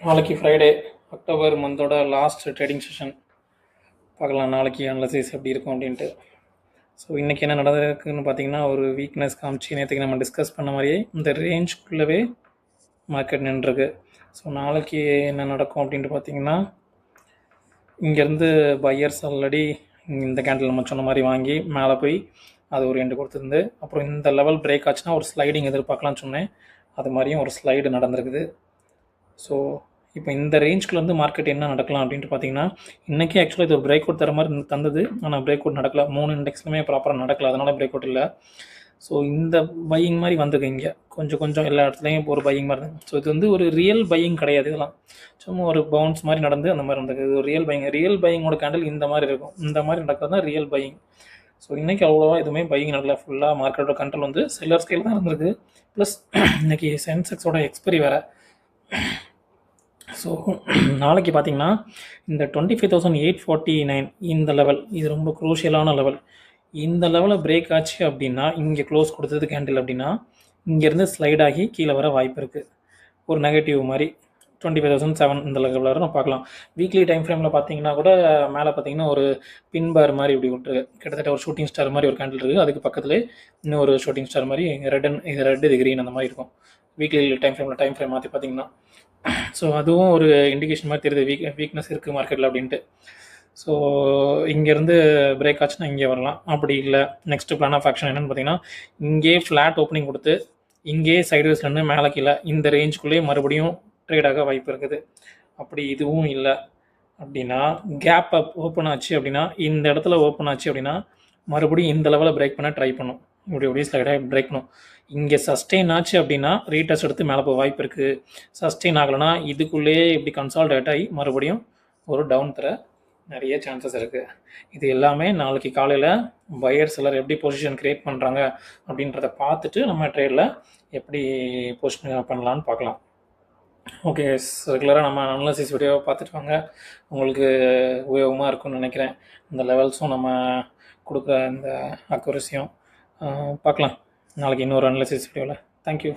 நாளைக்கு Friday October மந்தோட last trading session பார்க்கலாம். நாளைக்கு அனலைசிஸ் எப்படி இருக்கும் அப்படின்ட்டு. ஸோ இன்றைக்கி என்ன நடந்திருக்குன்னு பார்த்தீங்கன்னா, ஒரு வீக்னஸ் காமிச்சு நேற்றுக்கு நம்ம டிஸ்கஸ் பண்ண மாதிரியே இந்த ரேஞ்சுக்குள்ளவே மார்க்கெட் நின்றுருக்கு. ஸோ நாளைக்கு என்ன நடக்கும் அப்படின்ட்டு பார்த்தீங்கன்னா, இங்கேருந்து பையர்ஸ் ஆல்ரெடி இந்த கேண்டில் நம்ம சொன்ன மாதிரி வாங்கி மேலே போய் அது ஒரு எண்டு கொடுத்துருந்து, அப்புறம் இந்த லெவல் பிரேக் ஆச்சுன்னா ஒரு ஸ்லைடிங் எதிர்பார்க்கலாம்னு சொன்னேன். அது மாதிரியும் ஒரு ஸ்லைடு நடந்திருக்குது. ஸோ இப்போ இந்த ரேஞ்சுக்குள்ள மார்க்கெட் என்ன நடக்கலாம் அப்படின்ட்டு பார்த்தீங்கன்னா, இன்றைக்கி ஆக்சுவலாக இது ஒரு பிரேக் அவுட் தர மாதிரி தந்தது. ஆனால் பிரேக் அவுட் நடக்கல. 3 இண்டெக்ஸ்லுமே ப்ராப்பராக நடக்கல. அதனால் பிரேக் அவுட் இல்லை. ஸோ இந்த பையிங் மாதிரி வந்திருக்கு. இங்கே கொஞ்சம் எல்லா இடத்துலையும் ஒரு பையிங் மாதிரி இருந்தது. ஸோ இது ஒரு ரியல் பையிங் கிடையாது. இதெல்லாம் சும்மா ஒரு பவுன்ஸ் மாதிரி நடந்து அந்த மாதிரி நடந்தது. இது ஒரு ரியல் பையிங்கோட கேண்டில் இந்த மாதிரி இருக்கும். இந்த மாதிரி நடக்கிறது தான் ரியல் பையிங். ஸோ இன்றைக்கி அவ்வளோவா எதுவுமே பையிங் நடக்கல. ஃபுல்லாக மார்க்கெட்டோட கண்ட்ரோல் செல்லர் ஸ்கேல் தான் இருந்திருக்கு. ப்ளஸ் இன்றைக்கி சென்செக்ஸோட எக்ஸ்பைரி வேறு. ஸோ நாளைக்கு பார்த்தீங்கன்னா, இந்த 25,849 இந்த லெவல், இது ரொம்ப குரூஷியலான லெவல். இந்த லெவலில் பிரேக் ஆச்சு அப்படின்னா, இங்கே க்ளோஸ் கொடுத்தது கேண்டில் அப்படின்னா, இங்கேருந்து ஸ்லைட் ஆகி கீழே வர வாய்ப்பு இருக்குது. ஒரு நெகட்டிவ் மாதிரி 25,007 இந்த லெவலில் வர நம்ம பார்க்கலாம். வீக்லி டைம் ஃப்ரேமில் பார்த்தீங்கன்னா கூட மேலே பார்த்தீங்கன்னா ஒரு பின் பார் மாதிரி இப்படி விட்டுருக்கு. கிட்டத்தட்ட ஒரு ஷூட்டிங் ஸ்டார் மாதிரி ஒரு கேண்டில் இருக்குது. அதுக்கு பக்கத்துலேயே இன்னும் ஒரு ஷூட்டிங் ஸ்டார் மாதிரி இது க்ரீன் அந்த மாதிரி இருக்கும். வீக்லி டைம் ஃப்ரேம் மாற்றி பார்த்தீங்கன்னா, ஸோ அதுவும் ஒரு இண்டிகேஷன் மாதிரி தெரியுது, வீக்னஸ் இருக்குது மார்க்கெட்டில் அப்படின்ட்டு. ஸோ இங்கேருந்து பிரேக் ஆச்சுன்னா இங்கே வரலாம். அப்படி இல்லை, நெக்ஸ்ட் பிளான் ஆஃப் ஆக்ஷன் என்னென்னு பார்த்தீங்கன்னா, இங்கே ஃப்ளாட் ஓப்பனிங் கொடுத்து இங்கே சைட்வேஸ்லேருந்து மேலே கீழே இந்த ரேஞ்சுக்குள்ளேயே மறுபடியும் ட்ரேடாக வாய்ப்பு இருக்குது. அப்படி இதுவும் இல்லை அப்படின்னா, கேப் அப் ஓப்பன் ஆச்சு அப்படின்னா, இந்த இடத்துல ஓப்பன் ஆச்சு அப்படின்னா மறுபடியும் இந்த லெவலில் பிரேக் பண்ண ட்ரை பண்ணும். இப்படி ஸ்லைடாக பிரேக் பண்ணும். இங்கே சஸ்டெயின் ஆச்சு அப்படின்னா ரீடெஸ்ட் எடுத்து மேலே போக வாய்ப்பு இருக்குது. சஸ்டெயின் ஆகலைன்னா இதுக்குள்ளேயே இப்படி கன்சால்டேட் ஆகி மறுபடியும் ஒரு டவுன் தர நிறைய சான்சஸ் இருக்குது. இது எல்லாமே நாளைக்கு காலையில் பையர் செல்லர் எப்படி பொசிஷன் க்ரியேட் பண்ணுறாங்க அப்படின்றத பார்த்துட்டு நம்ம ட்ரேடில் எப்படி பொசிஷன் பண்ணலான்னு பார்க்கலாம். ஓகே, ரெகுலராக நம்ம அனலைசிஸ் வீடியோவை பார்த்துட்டு வாங்க. உங்களுக்கு உபயோகமாக இருக்கும்னு நினைக்கிறேன். இந்த லெவல்ஸும் நம்ம கொடுக்குற இந்த அக்யூரஸியும் பார்க்கலாம் நாளைக்கு இன்னொரு அனலைசிஸ் வீடியோவில். தேங்க்யூ.